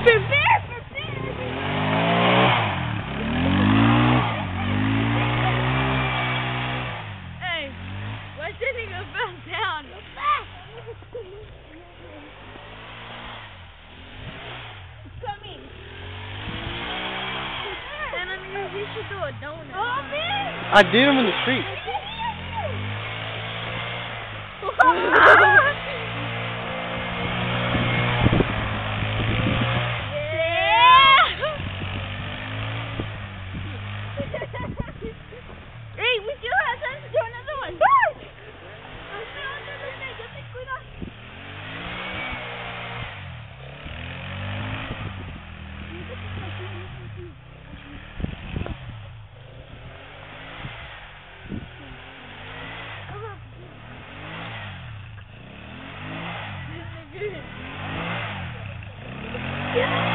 Prepare! Hey, why didn't you fell down? It's coming. And then you should do a donut. I did them in the street. Hey, we still have time to do another one. Yeah.